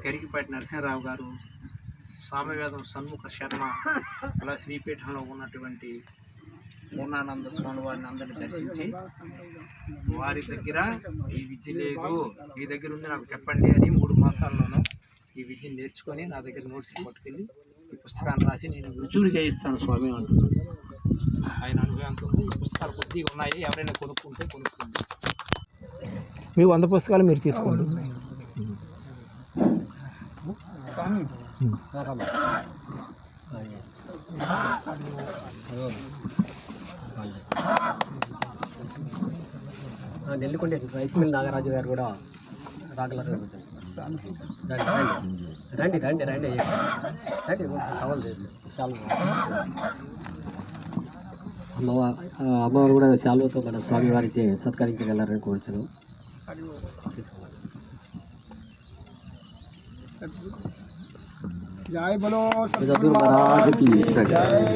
కరికిపాటి నరసింహరావు గారు, సామవేదం షణ్ముఖ శర్మ, అలా శ్రీపీఠంలో ఉన్నటువంటి పూర్ణానంద స్వామి వారిని అందరినీ దర్శించి వారి దగ్గర ఈ విద్య లేదు, మీ దగ్గర ఉంది నాకు చెప్పండి అని 3 మాసాల్లోనూ ఈ విద్యను నేర్చుకొని నా దగ్గర నోట్స్ పట్టుకెళ్ళి ఈ పుస్తకాన్ని రాసి నేను రుజువులు చేయిస్తాను స్వామి అంటున్నాను. ఆయన అనుభవంతో ఈ పుస్తకాలు కొద్దిగా ఉన్నాయి, ఎవరైనా కొనుక్కుంటే కొనుక్కోండి. మీ 100 పుస్తకాలు మీరు తీసుకోండి. నెల్లికొండ రైస్ మిల్ నాగరాజు గారు కూడా రాగలరు. రండి రండి రండి రండి కావాలి. అమ్మవారు కూడా శాలువతో మన స్వామివారికి సత్కరించగలరని కోరుతున్నాను.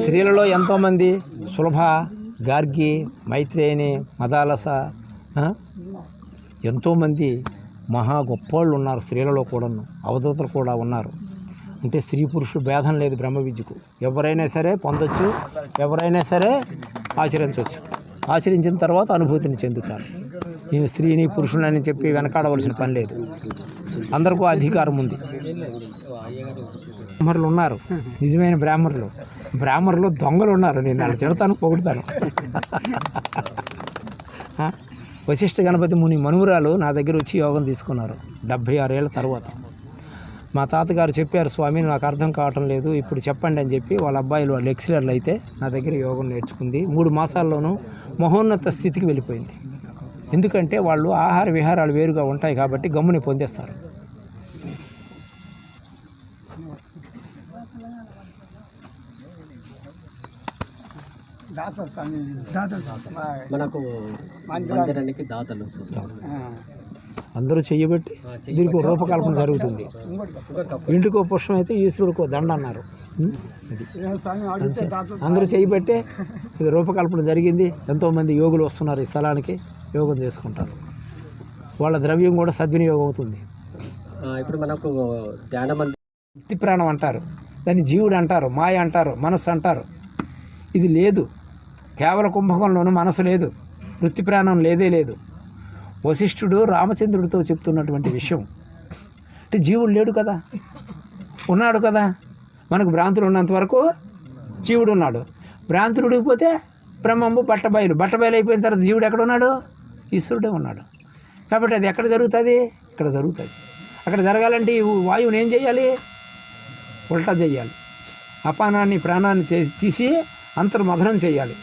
స్త్రీలలో ఎంతోమంది సులభ, గార్గి, మైత్రేయని, మదాలస, ఎంతోమంది మహా గొప్పవాళ్ళు ఉన్నారు. స్త్రీలలో కూడా అవధూతలు కూడా ఉన్నారు. అంటే స్త్రీ పురుషుడు భేదం లేదు బ్రహ్మ విద్యకు. ఎవరైనా సరే పొందొచ్చు, ఎవరైనా సరే ఆచరించవచ్చు. ఆచరించిన తర్వాత అనుభూతిని చెందుతారు. నేను స్త్రీని పురుషులని చెప్పి వెనకాడవలసిన పని లేదు. అందరికీ అధికారం ఉంది. బ్రాహ్మణులు ఉన్నారు, నిజమైన బ్రాహ్మణులు దొంగలు ఉన్నారు. నేను వాళ్ళు తిడతాను, పొగుడుతాను. వశిష్ఠ గణపతి ముని మనువురాలు నా దగ్గర వచ్చి యోగం తీసుకున్నారు 76 ఏళ్ళ తర్వాత. మా తాతగారు చెప్పారు, స్వామి నాకు అర్థం కావటం లేదు, ఇప్పుడు చెప్పండి అని చెప్పి వాళ్ళ అబ్బాయిలు లెక్చరర్లు అయితే నా దగ్గర యోగం నేర్చుకుంది. 3 మాసాల్లోనూ మహోన్నత స్థితికి వెళ్ళిపోయింది. ఎందుకంటే వాళ్ళు ఆహార విహారాలు వేరుగా ఉంటాయి కాబట్టి గమ్ముని పొందేస్తారు. మనకు మందిరానికి దాతలు అందరూ చెయ్యబట్టి దీనికి రూపకల్పన జరుగుతుంది. ఇంటికో పుష్పం అయితే ఈశ్వరుడికో దండ అన్నారు. అందరూ చేయబట్టే ఇది రూపకల్పన జరిగింది. ఎంతోమంది యోగులు వస్తున్నారు ఈ స్థలానికి, యోగం చేసుకుంటారు. వాళ్ళ ద్రవ్యం కూడా సద్వినియోగం అవుతుంది. ఇప్పుడు మనకు వృత్తి ప్రాణం అంటారు, దాన్ని జీవుడు అంటారు, మాయ అంటారు, మనస్సు అంటారు. ఇది లేదు. కేవల కుంభకంలోనూ మనసు లేదు, వృత్తి ప్రాణం లేదే లేదు. వశిష్ఠుడు రామచంద్రుడితో చెప్తున్నటువంటి విషయం అంటే జీవుడు లేడు కదా, ఉన్నాడు కదా. మనకు భ్రాంతులు ఉన్నంత వరకు జీవుడు ఉన్నాడు. భ్రాంతులు ఉడికిపోతే బ్రహ్మంబు బట్టబయలు అయిపోయిన తర్వాత జీవుడు ఎక్కడ ఉన్నాడు? ఈశ్వరుడే ఉన్నాడు. కాబట్టి అది ఎక్కడ జరుగుతుంది? ఇక్కడ జరుగుతుంది. అక్కడ జరగాలంటే ఈ వాయువుని ఏం చేయాలి? ఉల్టా చేయాలి. అపానాన్ని ప్రాణాన్ని తీసి అంతర్మథనం చేయాలి.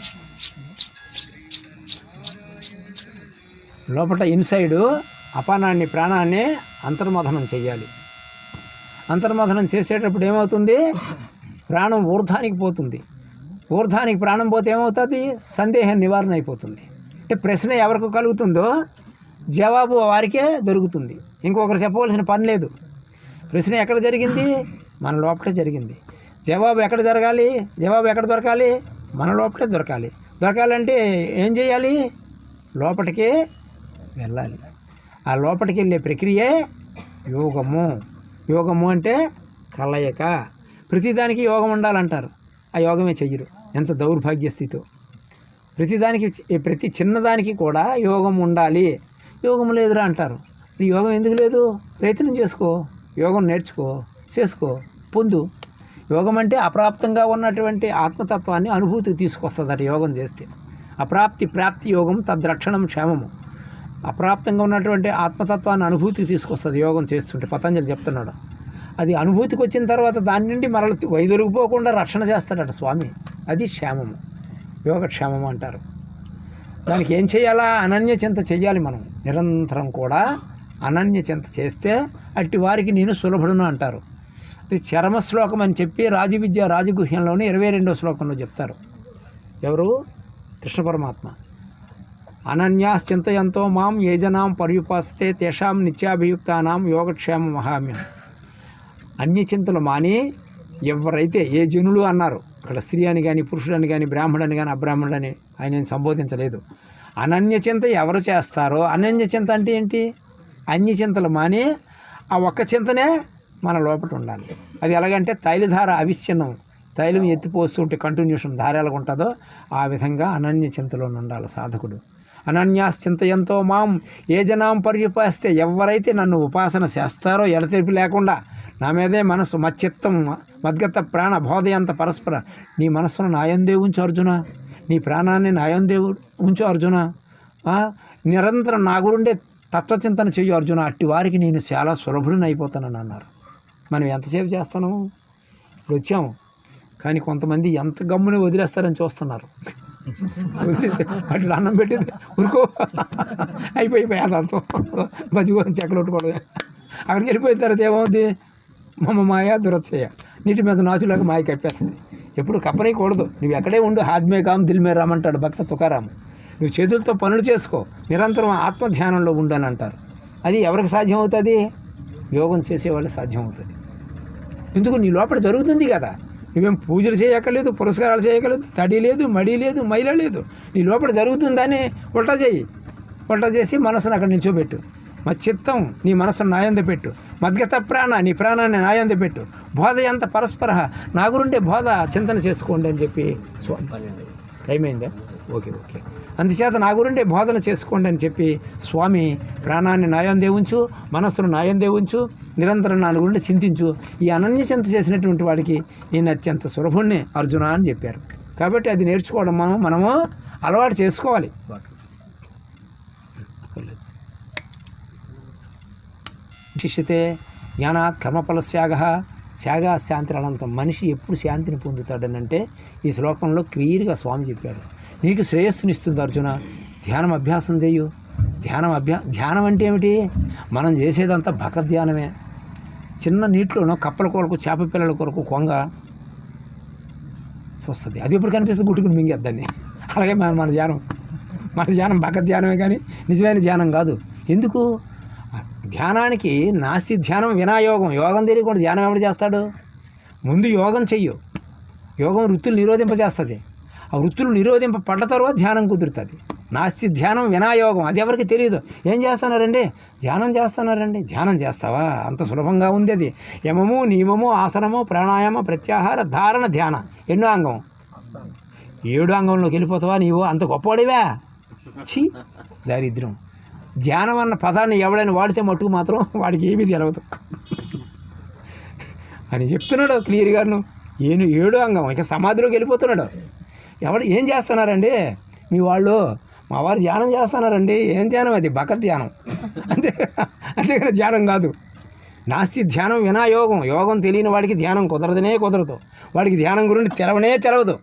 లోపల ఇన్సైడు అపానాన్ని ప్రాణాన్ని అంతర్మథనం చేయాలి. అంతర్మథనం చేసేటప్పుడు ఏమవుతుంది? ప్రాణం ఊర్ధ్వానికి పోతుంది. ఊర్ధ్వానికి ప్రాణం పోతే ఏమవుతుంది? సందేహం నివారణ అయిపోతుంది. అంటే ప్రశ్న ఎవరికి కలుగుతుందో జవాబు వారికే దొరుకుతుంది. ఇంకొకరు చెప్పవలసిన పని లేదు. ప్రశ్న ఎక్కడ జరిగింది? మన లోపలే జరిగింది. జవాబు ఎక్కడ జరగాలి? జవాబు ఎక్కడ దొరకాలి? మన లోపలే దొరకాలి. దొరకాలంటే ఏం చేయాలి? లోపలికే వెళ్ళాలి. ఆ లోపలికి వెళ్ళే ప్రక్రియే యోగము. యోగము అంటే కలయిక. ప్రతిదానికి యోగం ఉండాలంటారు, ఆ యోగమే చెయ్యరు. ఎంత దౌర్భాగ్య స్థితో. ప్రతి చిన్నదానికి కూడా యోగం ఉండాలి. యోగం లేదురా అంటారు. ఈ యోగం ఎందుకు లేదు? ప్రయత్నం చేసుకో, యోగం నేర్చుకో, చేసుకో, పొందు. యోగం అంటే అప్రాప్తంగా ఉన్నటువంటి ఆత్మతత్వాన్ని అనుభూతికి తీసుకొస్తుందట యోగం చేస్తే. ప్రాప్తి యోగం తద్రక్షణం క్షేమము. అప్రాప్తంగా ఉన్నటువంటి ఆత్మతత్వాన్ని అనుభూతికి తీసుకొస్తుంది యోగం చేస్తుంటే. పతంజలి చెప్తున్నాడు. అది అనుభూతికి వచ్చిన తర్వాత దాని నుండి మరల వైదొలిగిపోకుండా రక్షణ చేస్తాడట స్వామి. అది క్షేమము, యోగక్షేమము అంటారు. దానికి ఏం చేయాలా? అనన్యచింత చెయ్యాలి. మనం నిరంతరం కూడా అనన్యచింత చేస్తే అట్టి వారికి నేను సులభుడును అంటారు. అది చరమ శ్లోకం అని చెప్పి రాజవిద్య రాజగుహ్యంలోని 22వ శ్లోకంలో చెప్తారు. ఎవరు? కృష్ణ పరమాత్మ. అనన్యాశ్చింతయంతో మాం ఏ జనాం పర్యుపాస్తే తేషాం నిత్యాభియుక్తానాం యోగక్షేమ మహామ్యం. అన్య చింతలు మాని ఎవరైతే ఏ జనులు అన్నారు, అక్కడ స్త్రీ అని కానీ పురుషుడని కానీ బ్రాహ్మణుని కానీ అబ్రాహ్మణుడని ఆయన సంబోధించలేదు. అనన్య చింత ఎవరు చేస్తారో, అనన్య చింత అంటే ఏంటి? అన్య చింతలు మాని ఆ ఒక్క చింతనే మన లోపల ఉండాలి. అది ఎలాగంటే తైలధార అవిచ్ఛిన్నం, తైలం ఎత్తిపోస్తుంటే కంటిన్యూషన్ ధార ఎలాగ ఉంటుందో ఆ విధంగా అనన్య చింతలో ఉండాలి సాధకుడు. అనన్యాశ్చింతయంతో మాం ఏ జనాం పర్యుపాస్తే, ఎవరైతే నన్ను ఉపాసన చేస్తారో ఎడతెరిపి లేకుండా, నా మీదే మనసు మచ్చిత్తం మద్గత ప్రాణ బోధయంత పరస్పర, నీ మనస్సును నాయందే ఉంచు అర్జున, నీ ప్రాణాన్ని నాయందే ఉంచు అర్జున, నిరంతరం నా గురుండే తత్వచింతన చెయ్యి అర్జున, అట్టి వారికి నేను చాలా సులభుడిని అయిపోతానని అన్నారు. మనం ఎంతసేపు చేస్తాను? ఇప్పుడు వచ్చాము, కానీ కొంతమంది ఎంత గమ్ముని వదిలేస్తారని చూస్తున్నారు. వదిలేస్తే అట్లా అన్నం పెట్టింది ఉరుకో అయిపోయి దాంతో మజ్జిగ చెక్కలొట్టుకోవడం. అక్కడికి వెళ్ళిపోయిన తర్వాత ఏమవుద్ది? మమ్మ మాయ దురత్యయ, నీటి మీద నాచులాగా మాయ కప్పేస్తుంది. ఎప్పుడు కప్పనేయకూడదు. నువ్వు ఎక్కడే ఉండు, హాద్మే కామ్ దిల్ మే రామ్ అంటాడు భక్త తుకారాము. నువ్వు చేతులతో పనులు చేసుకో, నిరంతరం ఆత్మధ్యానంలో ఉండు అని అంటారు. అది ఎవరికి సాధ్యం అవుతుంది? యోగం చేసేవాళ్ళు సాధ్యం అవుతుంది. ఎందుకు? నీ లోపల జరుగుతుంది కదా. నువ్వేం పూజలు చేయక్కర్లేదు, పురస్కారాలు చేయక్కర్లేదు, తడి లేదు, మడి లేదు, మైల లేదు. నీ లోపల జరుగుతుందని ఉల్టా చేయి. ఉల్టా చేసి మనసును అక్కడ నిల్చోబెట్టు. మా చిత్తం నీ మనసును నాయంద పెట్టు. మద్గత ప్రాణ, నీ ప్రాణాన్ని నాయంద పెట్టు. బోధ ఎంత పరస్పర, నా గురుండే బోధ చింతన చేసుకోండి అని చెప్పి స్వామి. టైం అయిందా? ఓకే. అందుచేత నా గురుండే బోధన చేసుకోండి అని చెప్పి స్వామి ప్రాణాన్ని నాయందే ఉంచు, మనస్సును నాయందే ఉంచు, నిరంతరం నా గురుండి చింతించు. ఈ అనన్య చింత చేసినటువంటి వాడికి నేను అత్యంత సులభుణ్ణి అర్జున అని చెప్పారు. కాబట్టి అది నేర్చుకోవడం మనము అలవాటు చేసుకోవాలి. శిష్యతే జ్ఞానాత్ కర్మఫల త్యాగ శాంతి అనంతం. మనిషి ఎప్పుడు శాంతిని పొందుతాడనంటే ఈ శ్లోకంలో క్లియర్గా స్వామి చెప్పాడు. నీకు శ్రేయస్సునిస్తుంది అర్జున, ధ్యానం అభ్యాసం చెయ్యు. ధ్యానం అంటే ఏమిటి? మనం చేసేదంతా భగవద్ ధ్యానమే. చిన్న నీటిలోనో కప్పల కొరకు, చేప పిల్లల కొరకు కొంగ వస్తుంది. అది ఎప్పుడు కనిపిస్తుంది? గుట్టుకుని మింగేద్దాన్ని. అలాగే మన ధ్యానం భగవద్ ధ్యానమే కానీ నిజమైన ధ్యానం కాదు. ఎందుకు? ధ్యానానికి నాస్తి ధ్యానం వినాయోగం. యోగం తెలియకుండా ధ్యానం ఎవడు చేస్తాడు? ముందు యోగం చెయ్యు. యోగం వృత్తులు నిరోధింపజేస్తుంది. ఆ వృత్తులు నిరోధింపబడ్డ తర్వాత ధ్యానం కుదురుతుంది. నాస్తి ధ్యానం వినాయోగం. అది ఎవరికి తెలియదు. ఏం చేస్తున్నారండి? ధ్యానం చేస్తున్నారండి. ధ్యానం చేస్తావా? అంత సులభంగా ఉంది అది. యమము, నియమము, ఆసనము, ప్రాణాయామ, ప్రత్యాహార, ధారణ, ధ్యాన. ఎన్నో అంగం? 7 అంగంలోకి వెళ్ళిపోతావా నీవు? అంత గొప్పవాడివా? ఛీ, దారిద్ర్యం. ధ్యానం అన్న పదాన్ని ఎవడైనా వాడితే మట్టుకు మాత్రం వాడికి ఏమీ తెలవదు అని చెప్తున్నాడు క్లియర్గాను. 7 అంగం, ఇక సమాధిలోకి వెళ్ళిపోతున్నాడు. ఏం చేస్తున్నారండి మీ వాళ్ళు? మా వారు ధ్యానం చేస్తున్నారండి. ఏం ధ్యానం? అది భగవద్ ధ్యానం. అంతేగాని ధ్యానం కాదు. నాస్తి ధ్యానం వినాయోగం. యోగం తెలియని వాడికి ధ్యానం కుదరదు. వాడికి ధ్యానం గురించి తెలవదు.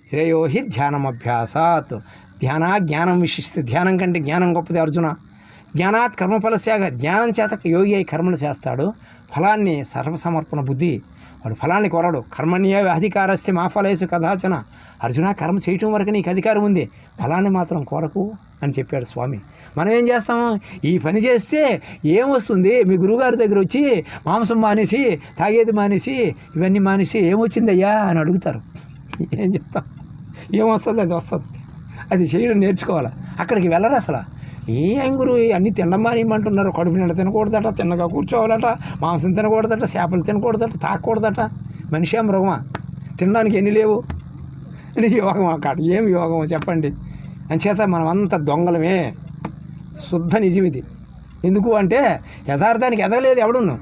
శ్రేయోహి ధ్యానం అభ్యాసాత్. జ్ఞానం విశిష్ట. ధ్యానం కంటే జ్ఞానం గొప్పది అర్జున. జ్ఞానాత్ కర్మఫల త్యాగ. జ్ఞానం చేత యోగి అయి కర్మలు చేస్తాడు. ఫలాన్ని సర్వసమర్పణ బుద్ధి. వాడు ఫలాన్ని కోరడు. కర్మణ్య అధికారస్తే మా ఫలేసు కదాచన. అర్జున, కర్మ చేయటం వరకు నీకు అధికారం ఉంది, ఫలాన్ని మాత్రం కోరకు అని చెప్పాడు స్వామి. మనం ఏం చేస్తాము? ఈ పని చేస్తే ఏమొస్తుంది? మీ గురువుగారి దగ్గర వచ్చి మాంసం మానేసి, తాగేది మానేసి, ఇవన్నీ మానేసి ఏమొచ్చిందయ్యా అని అడుగుతారు. ఏం చెప్తాం? ఏమొస్తుంది? అది వస్తుంది. అది చేయడం నేర్చుకోవాలి. అక్కడికి వెళ్ళరు అసలు. ఏం గురువు అన్నీ తినడం మానేయమంటున్నారు. కడుపు నిండా తినకూడదట, తిన్నగా కూర్చోవాలట, మాంసం తినకూడదట, చేపలు తినకూడదట, తాకూడదట. మనిషి మృగమా? తినడానికి ఎన్ని లేవు? యోగం అక్కడ ఏం యోగం చెప్పండి? అంచేత మనం అంత దొంగలమే. శుద్ధ నిజం ఇది. ఎందుకు అంటే యథార్థానికి ఎదగలేదు ఎవడును.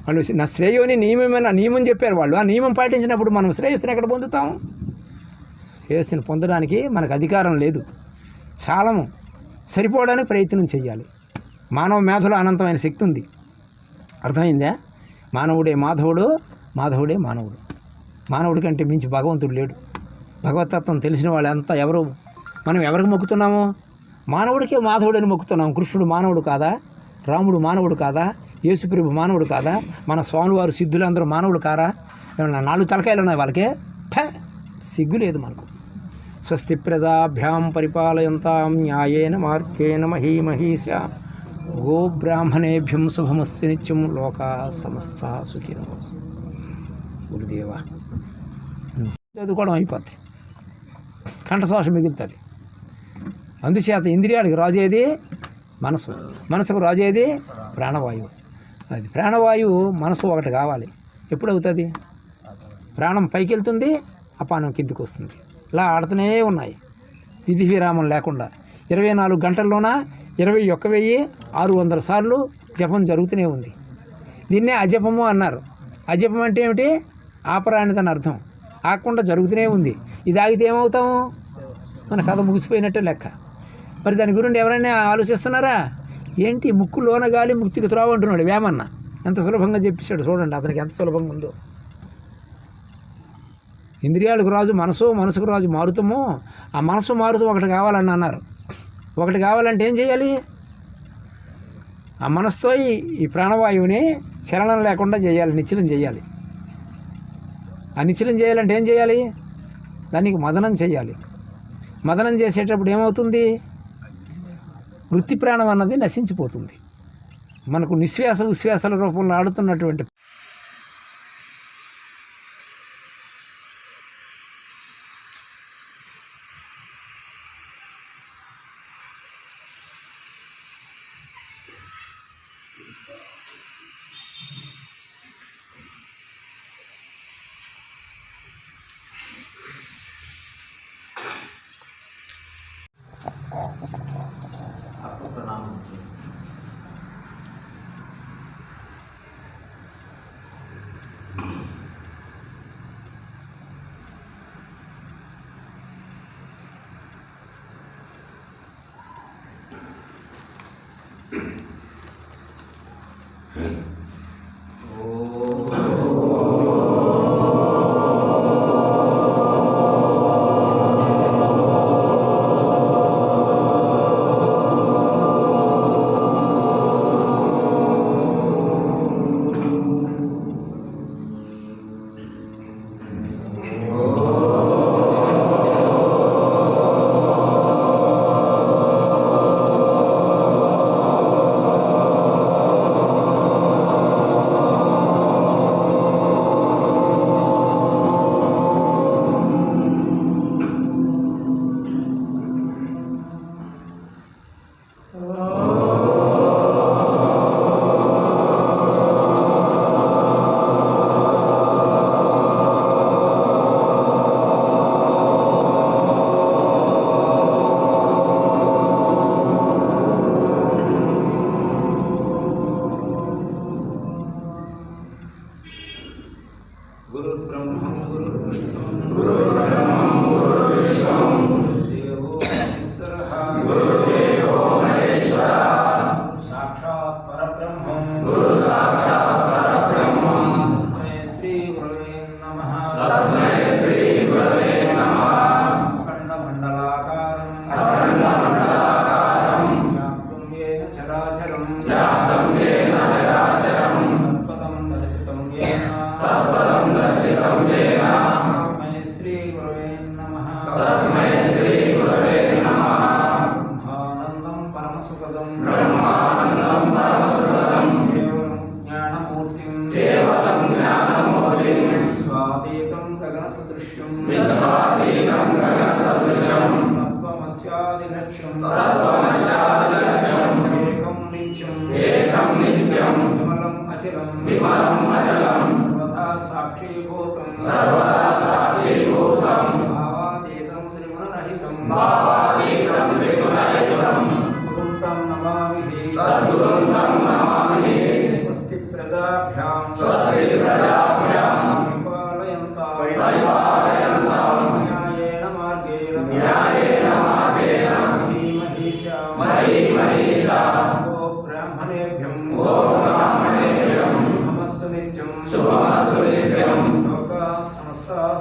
వాళ్ళు నా శ్రేయోని నియమం చెప్పారు వాళ్ళు. ఆ నియమం పాటించినప్పుడు మనం శ్రేయస్సుని ఎక్కడ పొందుతాం? శ్రేయస్సుని పొందడానికి మనకు అధికారం లేదు. చాలము సరిపోవడానికి ప్రయత్నం చేయాలి. మానవ మేధలో అనంతమైన శక్తి ఉంది. అర్థమైందా? మానవుడే మాధవుడు, మాధవుడే మానవుడు. మానవుడి కంటే మించి భగవంతుడు లేడు. భగవతత్వం తెలిసిన వాళ్ళు అంతా ఎవరు? మనం ఎవరికి మొక్కుతున్నాము? మానవుడికే మాధవుడని మొక్కుతున్నాం. కృష్ణుడు మానవుడు కాదా? రాముడు మానవుడు కాదా? యేసుప్రభు మానవుడు కాదా? మన స్వామివారు సిద్ధులందరూ మానవుడు కారా? ఏమన్నా 4 తలకాయలు ఉన్నాయి వాళ్ళకే? సిగ్గు లేదు మనకు. స్వస్తి ప్రజాభ్యాం పరిపాలయంతాం న్యాయేన మార్గేణ మహీమహీషా గోబ్రాహ్మణేభ్యం శుభమస్సు నిత్యం లోకా సమస్తా సుఖినో. గురుదేవా చదువుకోవడం అయిపోద్ది, కంఠశ్వాస మిగులుతుంది. అందుచేత ఇంద్రియాలకు రాజు ఏది? మనసు. మనసుకు రాజు ఏది? ప్రాణవాయువు. అది ప్రాణవాయువు మనసు ఒకటి కావాలి. ఎప్పుడవుతుంది? ప్రాణం పైకి వెళ్తుంది, అపానం కిందికి వస్తుంది. ఇలా ఆడుతూనే ఉన్నాయి విధి విరామం లేకుండా. 24 గంటల్లోన 21,600 సార్లు జపం జరుగుతూనే ఉంది. దీన్నే అజపము అన్నారు. అజపం అంటే ఏమిటి? ఆపరానిదని అర్థం. ఆకుండా జరుగుతూనే ఉంది. ఇది ఆగితే ఏమవుతాము? మన కథ ముగిసిపోయినట్టే లెక్క. మరి దాని గురించి ఎవరైనా ఆలోచిస్తున్నారా? ఏంటి ముక్కులోన గాలి ముక్తికి త్రోవ అంటున్నాడు వేమన్న. ఎంత సులభంగా చెప్పేశాడు చూడండి, అతనికి ఎంత సులభంగా ఉందో. ఇంద్రియాలకు రాజు మనసు, మనసుకు రాజు మారుతము. ఆ మనసు మారుతూ ఒకటి కావాలని అన్నారు. ఒకటి కావాలంటే ఏం చేయాలి? ఆ మనసుతో ఈ ప్రాణవాయువుని చలనం లేకుండా చేయాలి, నిశ్చలం చేయాలి. ఆ నిశ్చలం చేయాలంటే ఏం చేయాలి? దానికి మదనం చేయాలి. మదనం చేసేటప్పుడు ఏమవుతుంది? వృత్తి ప్రాణం అన్నది నశించిపోతుంది. మనకు నిశ్వాస ఉశ్వాసాల రూపంలో ఆడుతున్నటువంటి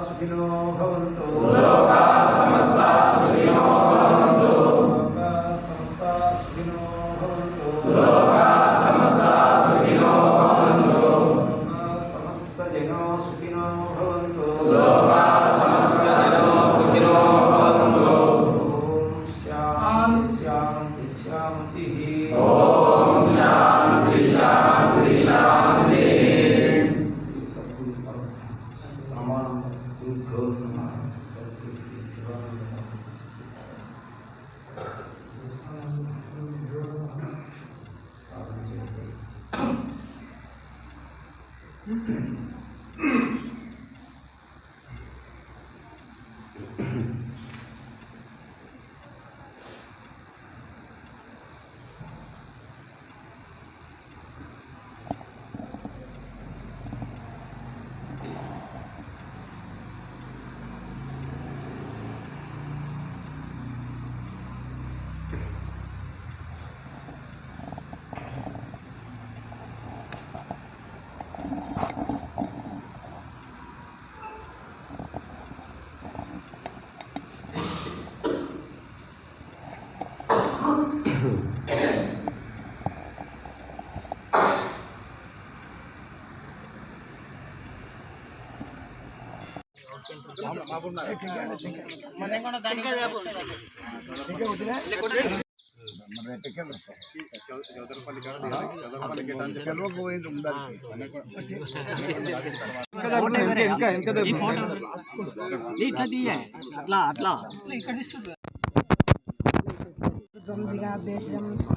సుఖినో భవంతు.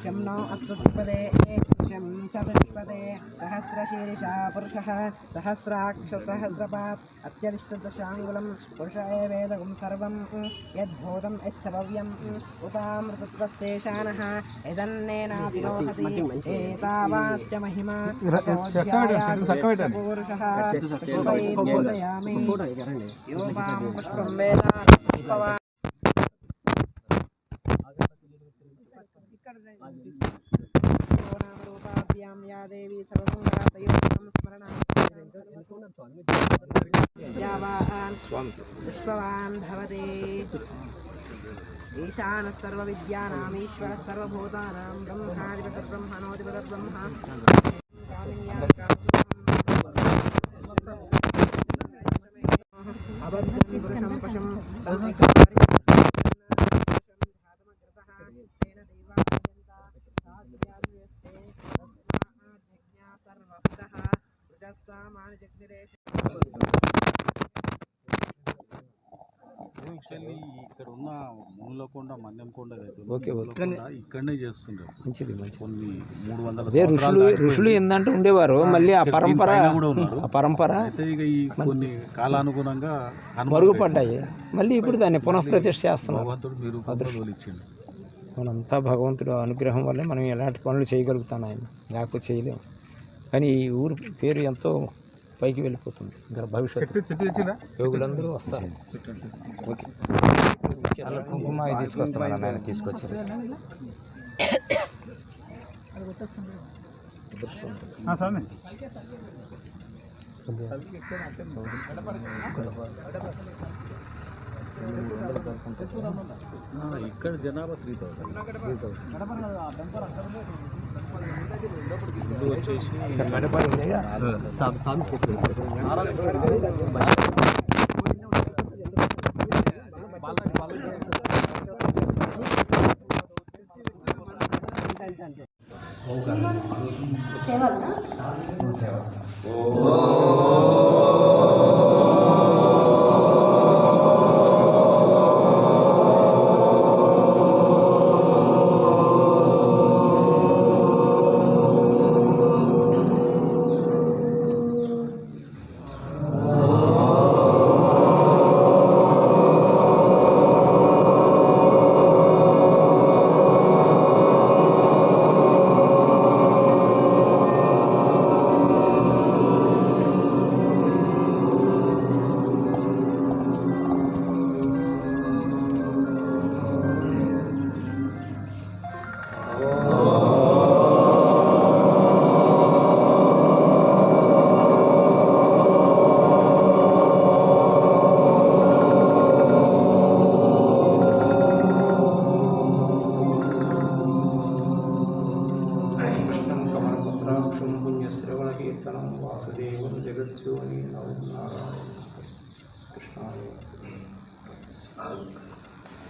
शं नो अस्तुतिपदे शं चतुष्पदे सहस्रशीर्षा पुरुषः सहस्राक्षसहस्रपात् अत्यरिष्टदशाङ्गुलं पुरुष एवेदगुं सर्वं यद्भूतं यच्छभव्यम् उपामृतत्वस्तेषानः यदन्नेनातिरोहति एतावाश्च महिमा पूरुषः पुष्पैर्पूजयामि योपां पुष्पं वेद पुष्पवान् रूपाभ्यां या देवी सर्वसंगातयोगं स्मरणान् पुष्पवान् भवते ईशानः सर्वविद्यानाम् ईश्वरः सर्वभूतानां ब्रह्माधिपतिर्ब्रह्मणोऽधिपतिर्ब्रह्मा अबद्धं पुरुषं पशुं ఇక్కడ ఉన్న మూలకొండ మన్యంకొండ ఓకే ఇక్కడనే చేస్తుంటారు. మంచిది మంచిది. కొన్ని 300 అదే ఋషులు ఏందంటే ఉండేవారు. మళ్ళీ ఆ పరంపర అయితే ఇక ఈ కొన్ని కాలానుగుణంగా మరుగుపడ్డాయి. మళ్ళీ ఇప్పుడు దాన్ని పునఃప్రతిష్ఠ చేస్తున్నారు. భగవంతుడు మీరు ఇచ్చిండు. మనంతా భగవంతుడు అనుగ్రహం వల్లే మనం ఎలాంటి పనులు చేయగలుగుతాను, ఆయన లేకపోతే చేయలేము. కానీ ఈ ఊరు పేరు ఎంతో పైకి వెళ్ళిపోతుంది. భవిష్యత్తు యోగులందరూ వస్తారు. ఓకే, కుంకుమ తీసుకొస్తున్నాను, ఆయన తీసుకొచ్చారు. ఇక్కడ జనాభా 3000 వచ్చేసి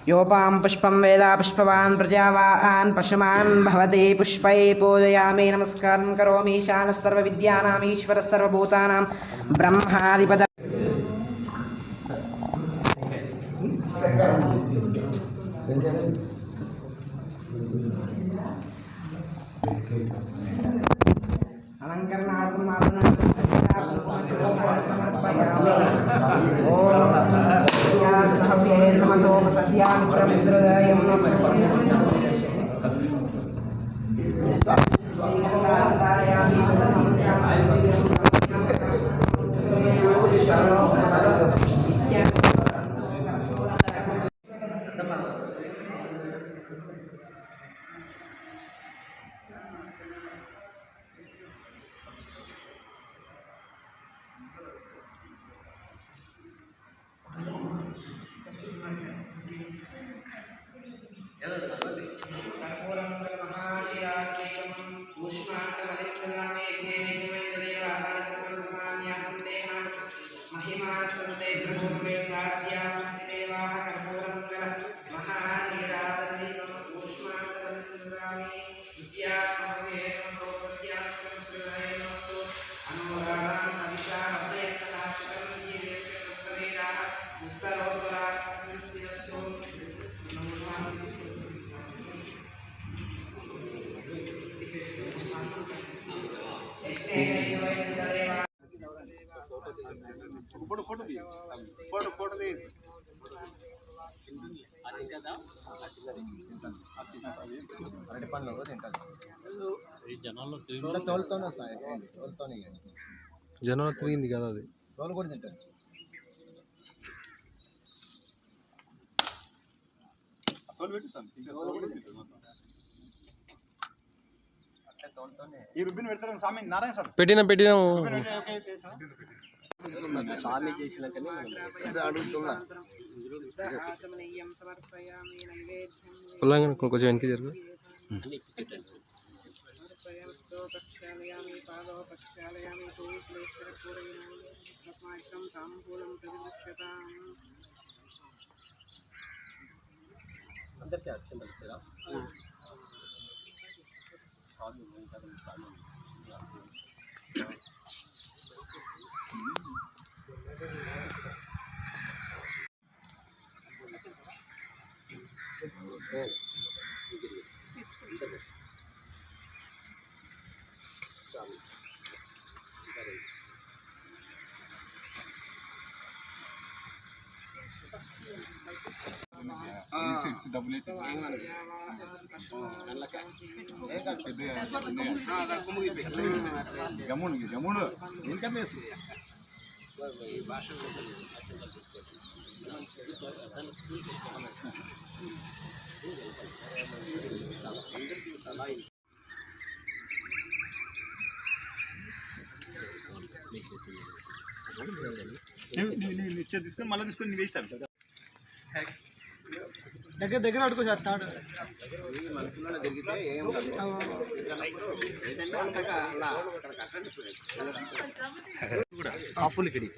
योपां पुष्पं वेद पुष्पवान् प्रजावान् पशुमान् भवति पुष्पै पूजयामि नमस्कारं करोमि ईशानः सर्वविद्यानाम् ईश्वरः सर्वभूतानां ब्रह्माधिपतिः साध्या सन्ति देवाः कर्पूरं महानीरादनीकं ऊष्मान्तरं विद्या समवेन सौपद्या नमस्तु अनुराधां हविषा हृदयनाशकं जीवेश्वर सवेदा उत्तरोत्तरा कृत्यस्तु జనం తిరిగింది కదా అది పెట్టినాం స్వామి చేసినాకనే అడుగుతున్నా ఆచమనీయం సమర్పయామి నైవేద్యం ఉల్లంఘన కొంచెం వెనక్కి జరుగు సమర్పయామితో ప్రక్షాళయామి పాదో ప్రక్షాళయామి పూర్ణేశ్వర పూరయామి తస్మాత్తం తాంబూలం ప్రతిదృశ్యతాం అందరికీ అక్షంత వచ్చారా జముడు ఇంకా తీసుకొని మళ్ళీ తీసుకొని నువ్వు వేసాను దగ్గర అడుకో సార్ తాడు మనసులో జరిగితే ఏం కాదు అప్పులు ఇక్కడి